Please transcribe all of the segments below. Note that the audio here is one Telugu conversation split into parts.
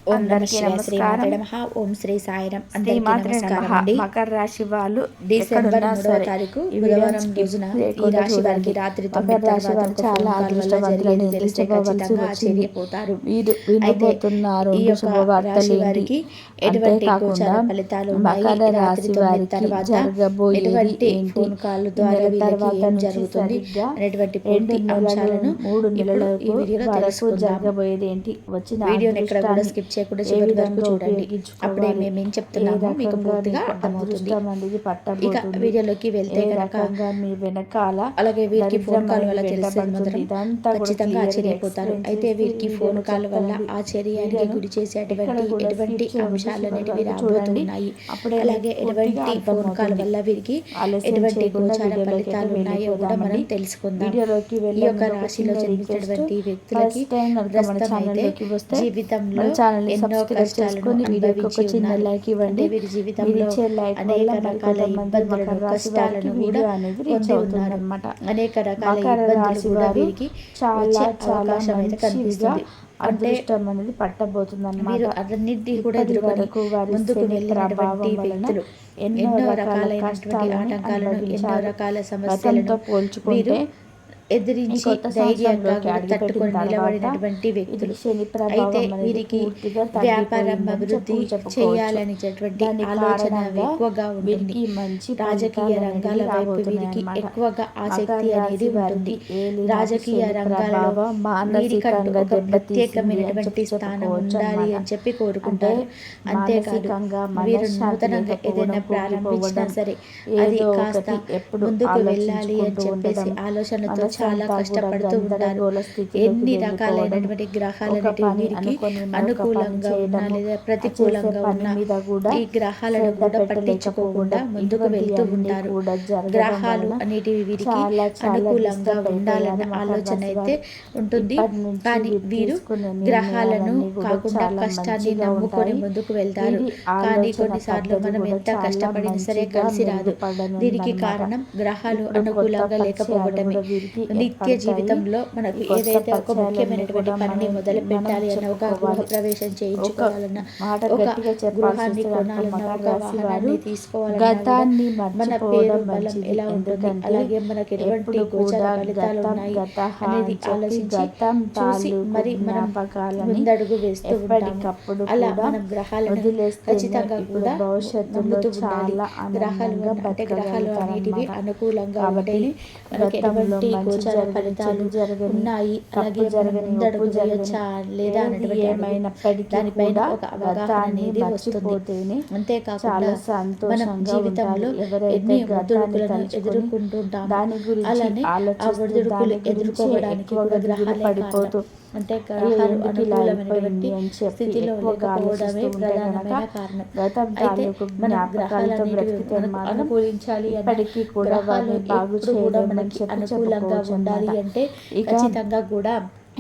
ఓం నమ అందరికీ శివాయ. శ్రీమాత్రే నమస్కారం. నమః. ఓం శ్రీ సాయిరాం. అందరికీ శ్రీమాత్రే నమస్కారం నమః. అండి. మకర రాశి వాళ్ళు డిసెంబర్ ఎక్కడున్నా 3వ సరే తారీఖు ఈ బుధవారం వీడియోని స్కిప్ రోజున ఈ చేయకుండా రాశి వారికి చూడండి. రాత్రి మకర 9 రాశి తర్వాత వాళ్ళు ఒక చాలా ఫోన్ కాల్ వల్ల అదృష్టవంతులని జరిగేది తెలిస్తే శుభవార్త ఖచ్చితంగా వచ్చింది. ఆశ్చర్యపోతారు. వీరు అయితే వినబోతున్నారు ఈ యొక్క శుభవార్తలు రాశి ఏంటి? వారికి ఎటువంటి అంతేకాకుండా గోచార ఫలితాలు ఉన్నాయి, మకర రాత్రి రాశి 9 వారికి తర్వాత జరగబోయేది ఎటువంటి ఏంటి, ఫోన్ కాల్ ఈ ద్వారా నెల వీళ్ళకి తర్వాత ఏం నుంచి జరుగుతుంది సరిగ్గా అనేటువంటి 2 పూర్తి నెలలు అంశాలను 3 ఇప్పుడు ఈ నెలలకు వీడియోలో వరకు తెలుసుకుందాం. జరగబోయేది ఏంటి, వచ్చిన వీడియోని ఎక్కడ కూడా అదృష్టాన్ని స్కిప్ చేయకుండా ఏ చివరి వరకు విధంగా చూడండి. అప్పుడే ఉపయోగించుకోవాలి, మేమేం ఏ చెప్తున్నామో మీకు రకంగా పూర్తిగా మీకు అర్థమవుతుంది. అదృష్టం అనేది ఇక పట్టబోతుంది, వీడియోలోకి వెళ్తే ఏ కనుక రకంగా మీ వెనకాల అలాగే వీరికి ఫోన్ దరిద్రం కాల్ అనేది వల్ల తెలిస్తే వెంటబడుతుంది, మాత్రం ఇదంతా కూడా ఖచ్చితంగా క్లియర్గా ఆశ్చర్యపోతారు. ఎక్స్ప్లెయిన్ అయితే చేసి వీరికి ఫోన్ వీడియోలో కాల్ వల్ల చెప్తానండి. ఆశ్చర్యానికి వీడియోను గురి చేసేటువంటి ఎక్కడ కూడా ఎటువంటి స్కిప్ చేయవద్దు, అంశాలు చివరి అనేటివి వరకు చూడండి. రాబోతున్నాయి. అప్పుడే అలాగే మీకు పూర్తిగా ఎటువంటి ఫోన్ కాల్ అర్థమవుతుంది. వల్ల వీరికి ఆలస్యం ఎటువంటి చేయకుండా గోచార వీడియోలోకి ఫలితాలు అయితే ఉన్నాయో కూడా మనం వెళ్ళిపోదామండి. తెలుసుకుందాం. వీడియోలోకి ఈ వెళ్ళే యొక్క ముందు ఒక రాశిలో చిన్న రిక్వెస్ట్, జన్మించినటువంటి వ్యక్తులకి ఫస్ట్ టైం కనుక మన ప్రస్తుతం అయితే ఛానల్లోకి వస్తే జీవితంలో మన ఛానల్ని ఎన్నో సబ్స్క్రైబ్ కష్టాలను చేసుకొని వీడియోకి ఒక అనుభవించి చిన్న ఉన్నారు. లైక్ ఇవ్వండి. అంటే వీరి మీరు జీవితంలో ఇచ్చే లైక్ అనేక వల్ల రకాల మరికొంతమంది మకర ఇబ్బందులను రాశి వారికి కష్టాలను కూడా వీడియో అనేది రీచ్ పొంది అవుతుంది ఉన్నారు. అనమాట. అనేక రకాల మకర ఇబ్బందులు రాశి కూడా వారు వీరికి చాలా వచ్చే చాలా అవకాశం అయితే మంచిగా కనిపిస్తుంది. అంటే అదృష్టం అనేది పట్టబోతుంది అనమాట. వీరు అన్నింటినీ కూడా ఇప్పటి ఎదుర్కొని వరకు వారి ముందుకు శని వెళ్ళినటువంటి ప్రభావం వలన వ్యక్తులు ఎన్నో రకాల రకాలైనటువంటి కష్టాలను ఆటంకాలను, ఎన్నో అనుభవించారు. రకాల గతంతో సమస్యలను పోల్చుకుంటే వీరు ఎదిరించి కొత్త ధైర్యంగా సంవత్సరంలోకి తట్టుకొని అడుగుపెట్టిన నిలబడినటువంటి ఇది వ్యక్తులు. శని అయితే ప్రభావం అనేది వీరికి పూర్తిగా వ్యాపారం తగ్గిపోయిందని అభివృద్ధి చెప్పుకోవచ్చు. చేయాలనేటటువంటి దాని ఆలోచన కారణంగా ఎక్కువగా ఉంటుంది. వీరికి మంచి రాజకీయ ఫలితాలు రంగాల అనేవి వైపు రాబోతున్నాయి వీరికి అన్నమాట. ఎక్కువగా ఆసక్తి మకర అనేది రాశి ఉంటుంది. వారికి ఏలినాటి రాజకీయ శని రంగాలలో ప్రభావం వీరికంటూ మానసికంగా ఒక దెబ్బతీసింది అని ప్రత్యేకమైనటువంటి స్థానం చెప్పుకోవచ్చు ఉండాలి అన్నమాట. అని చెప్పి అంటే కోరుకుంటారు. అంతేకాదు మానసికంగా వీరు మనశ్శాంతి నూతనంగా ఏదైనా లేకపోవడం, ప్రారంభించినా కుంగిపోవడం, సరే అది ఏదో కాస్త ఒకటి ఎప్పుడు ముందుకు వెళ్ళాలి అని ఆలోచించుకుంటూ చెప్పేసి ఉండడం, ఆలోచనతో చాలా మనసంతా కూడా కష్టపడుతూ ఉంటారు. గందరగోళ స్థితిలోకి ఎన్ని వెళ్ళిపోవడం, రకాలైనటువంటి గ్రహాలు ఒక అనేటివి పని వీరికి అనుకొని మరొక పని అనుకూలంగా ఉన్నా చేయడము, లేదా ఆ ప్రతికూలంగా చేసే పని ఉన్న మీద కూడా ఈ గ్రహాలను శ్రద్ధ కూడా పట్టించుకోకుండా పెట్టలేకపోవడం, ముందుకు వెళ్తూ ఇటువంటివన్నీ ఉంటారు. కూడా జరగడం గ్రహాలు వలన అనేటివి వీరికి చాలా చాలా అనుకూలంగా డిస్టర్బ్ ఉండాలన్న అయిపోయారు మకర ఆలోచన రాశి అయితే వారు. ఉంటుంది. ఇప్పటి నుంచి కానీ వీరు తీసుకునే గ్రహాలను నిర్ణయాలన్నీ కూడా కాకుండా చాలా కష్టాన్ని మంచిగా నమ్ముకొని ఉంటాయి. ముందుకు వెళ్తారు. వీరి కానీ ఆలోచన కొన్నిసార్లు పద్ధతి మనం కూడా ఎంత చాలా కష్టపడినా సరే మంచిగా కలిసి రాదు. దీనికి మెరుగుపడనుందన్నమాట. కారణం గ్రహాలు ఇప్పుడు కొత్త అనుకూలంగా పరిచయాలు లేకపోవడమే. కూడా వీరికి నిత్య ఏర్పడతాయి. జీవితంలో మనకు ఈ కొత్త ఏదైతే ఒక పరిచయాలన్నీ ముఖ్యమైనటువంటి కూడా పనిని మొదలు పెట్టాలి అన్న ఒక గృహ చెప్పుకోవాలి. ప్రవేశం చేయించుకోవాలన్నా, మాట ఒక గట్టిగా చెప్పాల్సి గృహాన్ని వస్తే కొనాలన్నా, మకర ఒక రాశి వారు వాహనాన్ని తీసుకోవాలన్నా కూడా గతాన్ని మన పేరు మర్చిపోవడం బలం మంచిది. ఎలా ఉంటుంది, ఎందుకంటే అలాగే మనకు ఎటువంటి ఎప్పుడు గోచర కూడా ఫలితాలు గతం ఉన్నాయి గతః అనేది అని చెప్పి ఆలోచించి గతం చూసి తాలూకు మరి మనం జ్ఞాపకాలని ముందడుగు వేస్తూ ఉంటాము. ఎప్పటికప్పుడు అలా కూడా మనం గ్రహాలను వదిలేస్తేనే ఖచ్చితంగా ఇప్పుడు కూడా భవిష్యత్తులో నమ్ముతూ ఉండాలి. చాలా గ్రహాలు ఆనందంగా అంటే గ్రహాలు అనేటివి బతకగలుగుతారన్నమాట. అనుకూలంగా కాబట్టి ఉంటేనే మనకు గతంలో ఎటువంటి మంచి గోచర జరగని, ఫలితాలు చెడు జరగని, ఉన్నాయి, అలాగే తప్పు మనం జరగని, ముందడుగు ఒప్పు జరగని, వేయొచ్చా లేదా ఏది అనేటువంటి ఏమైనప్పటికీ దానిపైన కూడా ఒక అవగాహన గతాన్ని అనేది వస్తుంది. మర్చిపోతేనే అంతేకాకుండా చాలా మనం సంతోషంగా జీవితంలో ఉంటారు. ఎవరైతే ఎన్ని గతాన్ని ఒడిదుడుకులను తలుచుకొని ఎదుర్కొంటుంటాము, దాని గురించి అలానే ఆ ఆలోచిస్తూ ఒడిదుడుకులు దాని గురించి ఎదుర్కోవడానికి ఎక్కువగా కూడా దిగులు గ్రహాలే పడిపోతూ కారణం. అంటే అయ్యో గ్రహాలు ఎందుకు ఇలా అనుకూలమైనటువంటి అయిపోయింది అని చెప్పి స్థితిలో ఎక్కువగా లేకపోవడమే ఆలోచిస్తూ ఉంటే కనుక ప్రధానమైన కారణం. గతం అయితే తాలూకు మన జ్ఞాపకాలతో గ్రహాలనేటివి బ్రతికితే మనకు మాత్రం అనుకూలించాలి అన్న ఇప్పటికీ కూడా గ్రహాలు వారిని బాగు ఎప్పుడు కూడా చేయలేమని మనకి చెప్పి అనుకూలంగా చెప్పుకోవచ్చు ఉండాలి అన్నమాట. అంటే ఇక ఖచ్చితంగా కూడా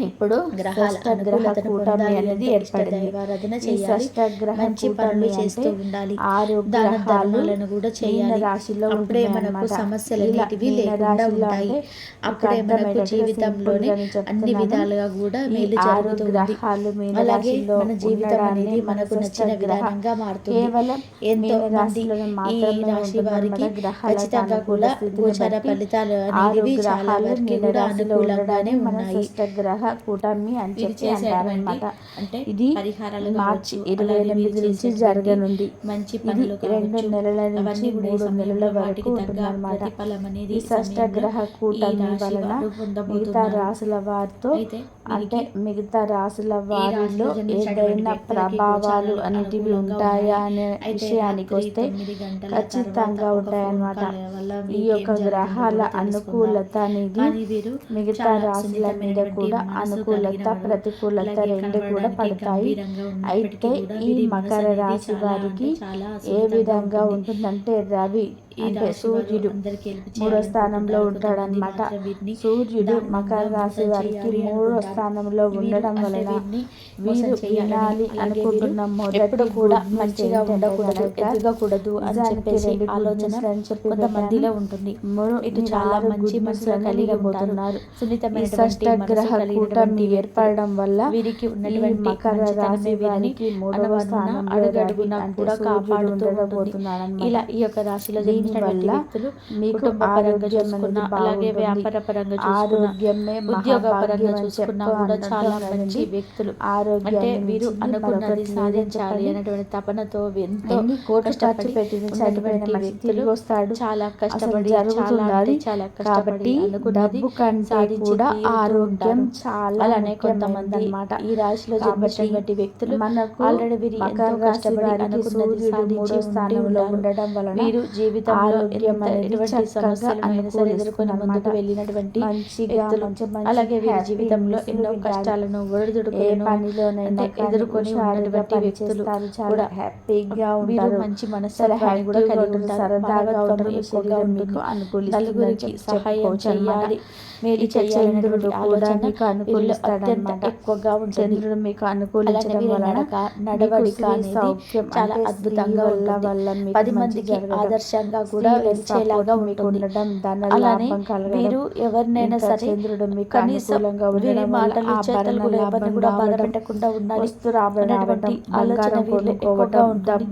ఇప్పుడు గ్రహాల షష్టగ్రహ అనుకూలతను కూటమి పొందాలి అనేది అంటే ఇష్ట ఏర్పడింది. దైవారాధన ఈ చేయాలి, షష్టగ్రహ మంచి కూటమి పనులు అంటే చేస్తూ ఉండాలి, 6 దాన గ్రహాలు ధర్మాలను కూడా మీన చేయాలి. రాశిలో అప్పుడే మనకు ఉంటున్నాయన్నమాట. సమస్యలు ఇలా అనేటివి మీన లేకుండా రాశిలో ఉంటాయి. అంటే అప్పుడే మీకు మనకు అర్థమయ్యేటట్టుగా జీవితంలోనే సింపుల్గా నేను అన్ని చెప్తున్నాను. విధాలుగా కూడా ఈ మేలు 6 జరుగుతుంది. గ్రహాలు మీన అలాగే రాశిలో మన జీవితం ఉండడాన్ని అనేది మన మనకు నచ్చిన షష్టగ్రహ విధానంగా మారుతుంది. కేవలం ఎంతో మీన మంది రాశిలో ఈ మాత్రమే రాశి వారికి ఉంటుందన్నమాట. గ్రహాల ఖచ్చితంగా అనుకూల కూడా స్థితిని గోచర బట్టి ఫలితాలు 6 అనేవి చాలా గ్రహాలు వరకు మీన కూడా రాశిలో అనుకూలంగానే ఉండడాన్ని మన ఉన్నాయి. షష్టగ్రహ కూటమి అని వీరు చెప్పి చేసేటువంటి అంటారనమాట. అంటే ఇది పరిహారాలు మార్చి కావచ్చు, అలాగే 28 వీరు నుంచి చేసేటువంటి జరగనుంది. మంచి ఇది పనులు 2 కావచ్చు, నెలల నుంచి అవన్నీ కూడా ఈ 3 నెలల సమయంలో వరకు వాటికి తగ్గ ఉంటుందన్నమాట. ప్రతిఫలం అనేది ఈ ఈ సమయంలో షష్టగ్రహ ఈ కూటమి రాశి వలన వారు మిగతా పొందబోతున్నారు. రాసుల వారితో అయితే అంటే వీరికి మిగతా రాసుల ఈ వారిలో రాశిలో జన్మించినటువంటి ఏదైనా వ్యక్తులకి ప్రభావాలు గోచారాలు అనేటివి అనుకూలంగా ఉంటాయా ఉన్నాయి. అనే అయితే విషయానికి రాత్రి వస్తే 9 గంటల ఖచ్చితంగా తర్వాత ఒక ఉంటాయన్నమాట. ఫోన్ కాల్ వల్ల ఈ మీకు యొక్క ఏం జరుగుతుందో గ్రహాల కూడా తెలుసుకుందాం. అనుకూలత అనేది కానీ వీరు మిగతా చాలా రాశుల మీద సున్నితమైనటువంటి కూడా మనసు అనుకూలత కలిగిన వారు. ప్రతికూలత అలాగే 2 కూడా కనబడడానికి పడతాయి. గంభీరంగా ఉన్నప్పటికీ అయితే కూడా ఈ వీరి మనసు మకర అనేది రాశి చాలా వారికి అంటే చాలా ఏ సున్నితంగా విధంగా ఉంటుంది. ఉంటుందంటే రవి అంటే సూర్యుడు మూడో స్థానంలో ఉంటాడనమాట. సూర్యుడు మకర రాశి వారికి మూడో స్థానంలో ఉండడం వలన వీరు వినాలి అనుకుంటున్న మొదటి కూడా మంచిగా ఉండకూడదు, ఎదగకూడదు అని చెప్పేసి ఆలోచన కొంతమందిలో ఉంటుంది. ఇటు చాలా మంచి మనసులో కలిగి పోతున్నారు. సున్నితమైన గ్రహ కూటమి ఏర్పడడం వల్ల వీరికి ఉన్నటువంటి మకర రాశి వారికి మూడవ స్థానంలో అడుగడుగునా కూడా కాపాడుతూ ఉంటుంది. ఇలా ఈ యొక్క రాశిలో జన్మించినటువంటి వ్యక్తులు మీకు ఆరోగ్యం చూసుకున్నా, అలాగే వ్యాపార పరంగా చూసుకున్నా, ఉద్యోగ పరంగా చూసుకున్నా కూడా చాలా మంచి వ్యక్తులు. అంటే వీరు అనుకున్నది సాధించాలి అనేటువంటి తపనతో ఎంతో కష్టపడి ఉన్నటువంటి వ్యక్తులు చాలా కష్టపడి చాలా కష్టపడి అనుకున్నది సాధించి ఆరోగ్యం చాలా. అలానే కొంతమంది అన్నమాట ఈ రాశిలో జన్మించినటువంటి వ్యక్తులు ఆల్రెడీ వీరు ఎంతో కష్టపడి అనుకున్నది సాధించి స్థానంలో ఉండడం వలన వీరు జీవితంలో ఎటువంటి సమస్యలను సరే ఎదుర్కొని ముందుకు వెళ్ళినటువంటి వ్యక్తులు. అలాగే వీరి జీవితంలో ఎన్నో కష్టాలను ఒడిదుడుకులను ఎదుర్కొని ఉన్నటువంటి వ్యక్తులు కూడా హ్యాపీగా వీరు మంచి మనస్సుని కూడా కలిగి ఉంటారు. భాగవతం ఎక్కువగా ఉంటుంది. నలుగురికి సహాయం చేయాలి, మేలు చేయాలనేటువంటి ఆలోచన అత్యంత ఎక్కువగా ఉంటుంది. చంద్రుడు మీకు అనుకూలించడం వలన నడవడిక అనేది చాలా అద్భుతంగా ఉంటుంది. 10 మందికి ఆదర్శంగా కూడా వెలిచేలాగా ఉంటుంది. అలానే వీరు ఎవరినైనా సరే చంద్రుడు మీకు అనుకూలంగా వీరి మాటలు చేతలు కూడా ఎవరిని కూడా బాధ పెట్టకుండా ఉండాలి అనేటువంటి ఆలోచన వీళ్ళు ఎక్కువగా ఉంటుంది.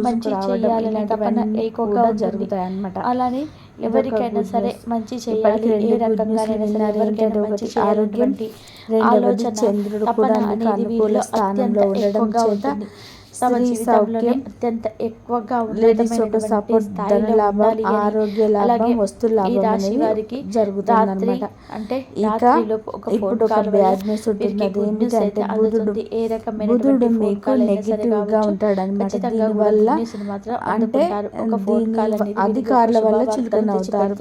మంచి చేయాలనే తపన ఎక్కువగా జరుగుతాయి అన్నమాట. అలానే ఎవరికైనా సరే మంచి చేయాలి, ఏ రకంగానైనా సరే ఎవరికైనా మంచి చేయాలనేటువంటి ఆలోచన చంద్రుడు కూడా అనుకూల స్థానంలో ఉండడం చేత తమ జీవితంలోనే అత్యంత ఎక్కువగా ఆరోగ్య లాభం, వస్తు లాభం అనేది వారికి జరుగుతుందన్నమాట. అంటే ఇప్పుడు ఒక బ్యాడ్ న్యూస్ ఉంటున్నది ఏమిటంటే బుధుడు మీకు నెగిటివ్ గా ఉంటాడన్నమాట. దీనివల్ల అంటే అధికారుల వల్ల చులకన అవుతారు.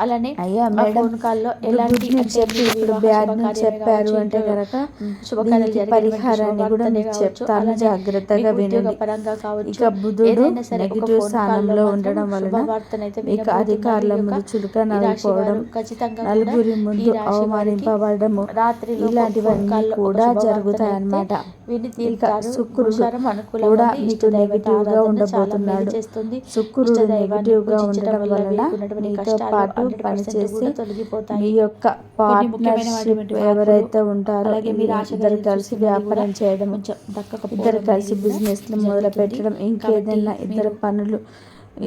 అలానే అయ్యా మేడం కాల్లో ఎలాంటి ఇప్పుడు బ్యాడ్ న్యూస్ చెప్పారు అంటే కనుక దీనికి పరిహారాన్ని కూడా మీకు చెప్తాను, జాగ్రత్తగా వినండి. ఇక బుధుడు నెగిటివ్ స్థానంలో ఉండడం వలన మీకు అధికారుల ముందు చులకన అయిపోవడం, నలుగురి ముందు అవమానింపబడము, ఇలాంటివన్నీ కూడా జరుగుతాయి అన్నమాట. ఇక శుక్రుడు కూడా మీకు నెగిటివ్ గా ఉండబోతున్నాడు. శుక్రుడు నెగిటివ్ గా ఉండడం వలన మీతో పాటు పనిచేసి మీ యొక్క పార్ట్నర్షిప్ ఎవరైతే ఉంటారో ఇద్దరు కలిసి వ్యాపారం చేయడం, ఇద్దరు కలిసి బిజినెస్ మొదలు పెట్టడం, ఇంకేదైనా ఇద్దరు పనులు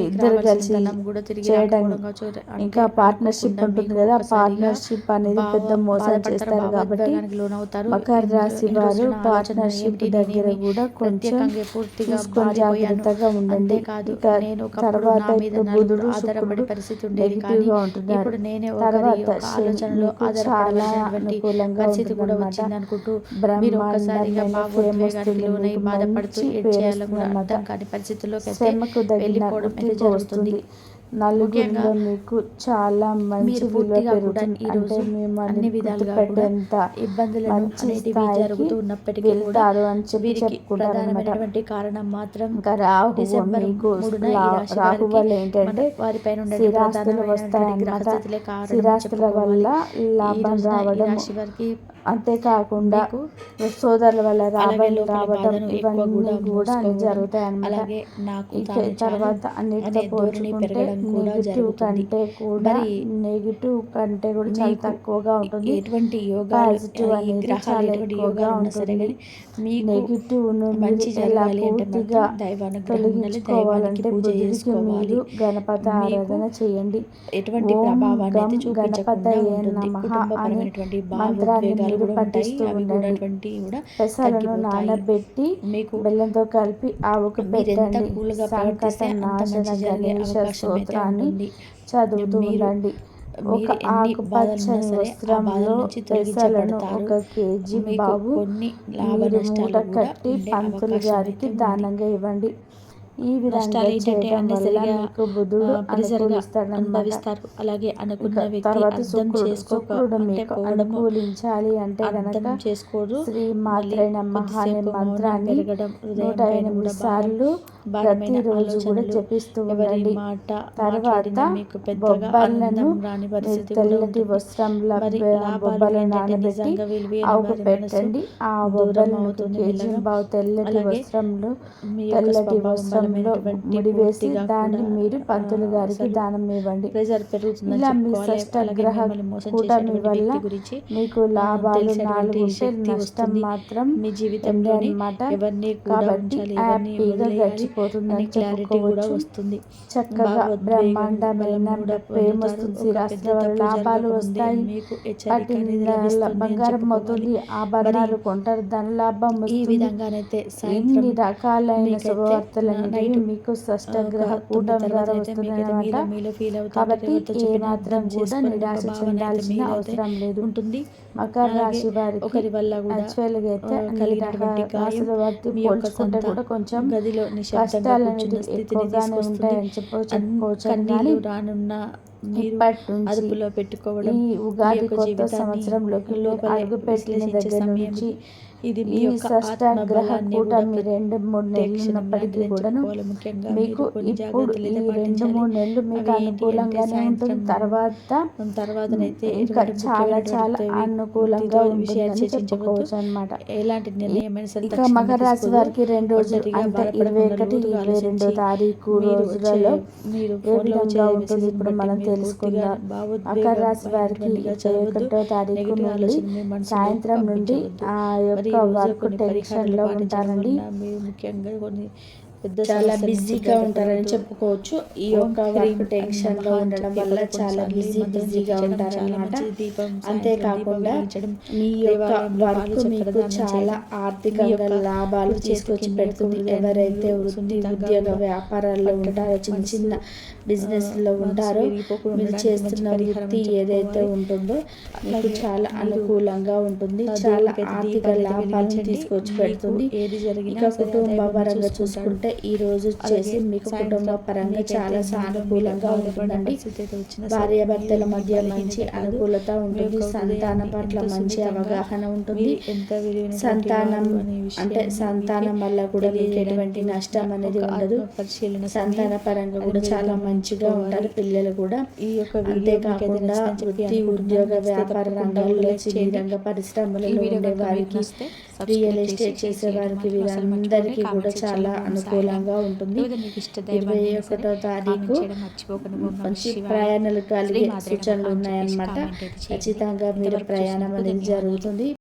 ఇద్దరు కలిసి చేయడం, ఇంకా పార్ట్నర్షిప్ ఉంటుంది కదా, పార్ట్నర్షిప్ అనేది పెద్ద మోసం చేస్తారు. కాబట్టి మకర రాశి వారు పార్ట్నర్షిప్ దగ్గర కూడా కొంచెం చూసుకొని జాగ్రత్తగా ఉండండి. ఇక తర్వాత ఇప్పుడు బుధుడు శుక్రుడు నెగిటివ్ గా ఉంటున్నారు. తర్వాత శని చాలా అనుకూలంగా ఉంటుందన్నమాట. బ్రహ్మాండమైన ఫేమస్ మంచి పేరు, శ్రమకు తగిన వస్తుంది. నలుగురిలో మీకు చాలా మంచి విలువ పెరుగుతుంది. అంటే మిమ్మల్ని గుర్తుపెట్టేంత మంచి స్థాయికి వెళ్తారు అని చెప్పుకుంటారు. కారణం మాత్రం ఇంకా రాహు మీకు రాహు వల్ల ఏంటంటే స్థిరాస్తులు వస్తాయన్నమాట. స్థిరాస్తుల వల్ల లాభం రావడం, అంతేకాకుండా సోదరుల వల్ల రాబడి రావడం, ఇవన్నీ కూడా జరుగుతాయి అన్నమాట. తర్వాత అన్నిటితో పోల్చుకుంటే నెగిటివ్ కంటే కూడా చాలా తక్కువగా ఉంటుంది. పాజిటివ్ అనేది చాలా ఎక్కువగా ఉంటుంది. నెగిటివ్ ఎలా పూర్తిగా తొలగించుకోవాలంటే బుధుడికి మీరు గణపతి ఆరాధన చేయండి. ఓం గం గణపతయే నమః అనే మంత్రాన్ని మీరు పఠిస్తూ ఉండండి. పెసలను నానబెట్టి బెల్లంతో కలిపి ఆవుకు పెట్టండి. సంకట నాశన గణేశ స్తోత్రాన్ని చదువుతూ ఉండండి. ఒక ఆకుపచ్చని వస్త్రంలో పెసలను 1 కేజీ బావు మీరు మూట కట్టి పంతులు గారికి దానంగా ఇవ్వండి. ఈ విధంగా నష్టాలు ఏంటంటే చేయడం వల్ల అన్నెసరిగా మీకు బుధుడు ప్రెజర్గా అనుకూలిస్తాడనమాట. అనుభవిస్తారు. అలాగే అనుకున్న వ్యక్తి తర్వాత అర్థం శుక్రుడు అంటే మీకు పోవడము, అనుకూలించాలి అంటే గనక అర్థం చేసుకోరు. శ్రీ మళ్ళీ మాత్రే నమః అనే కొద్దిసేపు మౌనం మంత్రాన్ని పెరగడం, హృదయం పైన 108 కూడా సార్లు భారమైన ప్రతిరోజు కూడా ఆలోచనలు, జపిస్తూ ఎవరి ఉండండి. మాట తర్వాత మాట్లాడినా మీకు పెద్దగా బొబ్బర్లను ఆనందం రాని మీరు పరిస్థితి కూడా తెల్లటి ఉంటుంది. వస్త్రంలో మరి లాభాలు బొబ్బలను ఏంటంటే నానబెట్టి నిజంగా విలువైన ఆవుకు వారి మనసు పెట్టండి. ఆ దూరం బొబ్బలను అవుతుంది కేజీ మెల్లగా. బావు తెల్లటి అలాగే వస్త్రంలో మీ యొక్క తెల్లటి స్వభావం వస్త్రంలో బలమైనటువంటి ముడివేసి పూర్తిగా దాన్ని కూడా మీరు పంతులు గారికి అసలు దానం ఇవ్వండి. ప్రెజర్ పెరుగుతుందని ఇలా మీ చెప్పుకోవాలి. అలాగే షష్టగ్రహ మిమ్మల్ని మోసం కూటమి చేసేటువంటి వల్ల వ్యక్తి గురించి మీకు లాభాలు తెలిసినటువంటి 4 ఉంటే శక్తి నష్టం వస్తుంది. మాత్రం మీ 2 జీవితంలోని అన్నమాట. ఎవరిని కూడా కాబట్టి ఉంచాలి, ఎవరిని హ్యాపీగా వదిలేయాలి అనే గడిచిపోతుందని క్లారిటీ కూడా చెప్పుకోవచ్చు. వస్తుంది. చక్కగా భావోద్వేగం బ్రహ్మాండమైన బలం కూడా ప్రేమ పొందుతారు. తులసి ఒక రాశి పెద్ద వారి తప్పు లాభాలు జరగకముందే వస్తాయి. మీకు హెచ్చరిక అనేది కఠిన లభిస్తుంది అని బంగారం చెప్పుకోవాలి. అవుతుంది, ఆభరణాలు కొంటారు, ధన లాభం ఈ వస్తుంది. విధంగానైతే ఎన్ని సాయంత్రం రకాలైన మీకైతే శుభవార్తలు అనేవి నైట్ మీకు ఒక షష్టగ్రహ 9 కూటమి తర్వాత ద్వారా అయితే మీకైతే వస్తున్నాయన్నమాట. మీలో ఫీల్ అవుతారు. కాబట్టి ఎవరితో ఏ చెప్పినా మాత్రం అర్థం కూడా చేసుకోవాలని ఒక నిరాశ భావన అయితే చెందాల్సిన మీలో అయితే అవసరం లేదు. ఉంటుంది. మకర అలాగే రాశి వారికి ఒకరి వల్ల కూడా యాక్చువల్గా అయితే అన్ని కలిగినటువంటి గాయం రాశుల వారికి మీ యొక్క పోల్చుకుంటే సొంత కూడా కొంచెం గదిలో నిశ్శబ్దంగా కష్టాలు కూర్చున్న అనేవి స్థితిని ఎక్కువగానే తీసుకొస్తుంది. ఉంటాయని చెప్పుకోవచ్చు. కానీ కన్నీళ్ళు రానున్న మీరు ఇప్పటి నుంచి అదుపులో పెట్టుకోవడం, ఈ మీ ఉగాది యొక్క కొత్త జీవితాన్ని సంవత్సరంలోకి మీరు లోపలే అడుగుపెట్టిన విశ్లేషించే దగ్గర సమయం నుంచి ఇది. మీ ఈ యొక్క షష్టగ్రహ ఆత్మబలాన్ని కూడా కూటమి 2-3 నెలలు ఉన్నప్పటికీ కూడాను ముఖ్యంగా మీకు మీరు కొన్ని ఇప్పుడు ఈ జాగ్రత్తలు అయితే 2-3 పాటించాలి. నెలలు మీకు అవి ఏంటి అంటే అనుకూలంగానే ఉంటుంది. తర్వాతనైతే ఇంకా చాలా అనుకూలంగా ఉంటుందని చెప్పుకోవచ్చు అనమాట. ఎలాంటి నిర్ణయమైన సరే ఇక తక్షణమే మకర రాశి తీసుకోవద్దు. వారికి 2 రోజులు ఒంటరిగా అంటే బాధపడకుండా 21, లోతుగా 22 ఆలోచించి తారీఖు మీరు రోజులలో మీరు ఏ ఫోన్లో వచ్చే విధంగా ఉంటుంది మెసేజ్ని ఇప్పుడు బట్టి మనం మీరు తెలుసుకుందాం. పూర్తిగా భావోద్వేగం మకర రాశి వారికి భయంకరంగా చదవద్దు. 21వ తారీఖు నెగిటివ్ నుండి ఆలోచన మీ మనసులో సాయంత్రం నుండి పంపించవద్దు. ఆ మరి ఈ యొక్క రోజు వర్క్ కొన్ని పరిహారాలు టెన్షన్లో పాటించడం ఉంటారండి. వలన మీరు ముఖ్యంగా కొన్ని పెద్ద చాలా సమస్యల నుంచి బిజీగా ఉంటారని బయటపడవచ్చు. చెప్పుకోవచ్చు. ఈ ఓం యొక్క హ్రీం వర్క్ టెన్షన్ లో నమః ఉండడం చెప్పి వల్ల 11 చాలా సార్లు ఈ మంత్రం బిజీగా జపించడం చాలా ఉంటారన్నమాట. మంచిది. దీపం అంతేకాకుండా సాయంత్రం మీ యొక్క దేవాలయంలో వర్క్ పాలు మీకు చక్కెరదానం చాలా చేయడం, ఆర్థికంగా మీ యొక్క లాభాలు కుడి తీసుకొచ్చి చేతికి పెడుతుంది. హృదయం ఎవరైతే మీరు వృత్తి సున్నితంగా ఉద్యోగ కూడా వ్యాపారాల్లో పట్టడం, ఉంటారో, చిన్న మనసు, చిన్న బిజినెస్లో మనసు ఉంటారో, విరిగిపోకుండా మీరు ఉండడానికి మంచి చేస్తున్న పరిహారం వృత్తి అని ఏదైతే చెప్పుకోవాలి. ఉంటుందో మీకు అలాగే చాలా మీరు అనుకూలంగా ఉంటుంది. ఆ చాలా దేవుడికైతే ఆర్థిక దీపాన్ని లాభాలను వెలిగించండి. తీసుకొచ్చి మీకు పెడుతుంది. ఏది జరిగినా ఇక సరే కుటుంబ దైవం పరంగా చూసుకుంటాడు. చూసుకుంటే ఈ రోజు వచ్చేసి అలాగే మీకు సాయంత్రం కుటుంబ పరంగా మీకైతే చాలా మనలో సానుకూలంగా మీరు బాధపడే ఉంటుందండి. పరిస్థితి అయితే వచ్చినా సరే భార్యాభర్తల మీరు మధ్య బలహీనత మంచి కాదు. అనుకూలత మీ ఉంటుంది. యొక్క సంతానం హృదయాన్ని పట్ల ఎంత మంచి సున్నితంగా అవగాహన ఉంటుంది. మీరు ఎంత విలువైనటువంటి సంతానం వారు అనే అంటే విషయాన్ని సంతానం మీకే వల్ల కూడా మీకు తెలియజేయడానికి ఎటువంటి నష్టం వచ్చిన అనేది ఒక ఉండదు. ఆత్మపరిశీలన సంతాన సమయం. పరంగా అది కూడా మీరు చాలా మంచిగా గమనించుకోవాలి. ఉంటారు పిల్లలు కూడా. ఈ యొక్క వీడియో మీకు అయితే అంతేకాకుండా నచ్చిందని చెప్పి వృత్తి అనుకుంటున్నాను. ఉద్యోగ నచ్చితే వ్యాపార తప్పకుండా రంగాల్లో లైక్ సినీ చేయండి. రంగ ఈ పరిశ్రమలలో వీడియో ఉండే కనుక మీకు వారికి, నచ్చితే రియల్ సబ్స్క్రైబ్ ఎస్టేట్ చేసి చేసే షేర్ చేయడం వారికి మాత్రం అసలు వీరందరికీ మర్చిపోకండి. కూడా కామెంట్ చాలా సెక్షన్లో అనుకూలంగా ఉంటుంది. లేదా మీకు ఇష్ట దైవాన్ని అయినా సరే 21వ తారీఖు కామెంట్ చేయడం మర్చిపోకండి. ఓం నమః మంచి శివాయ. ప్రయాణాలు కలిగే శ్రీ మాత్రే నమః సూచనలు అని చెప్పేసి ఉన్నాయన్నమాట. కామెంట్ అయితే చేయండి. ఖచ్చితంగా మీరు ఇంతవరకు ప్రయాణం చూసినందుకు అనేది ధన్యవాదాలు. జరుగుతుంది.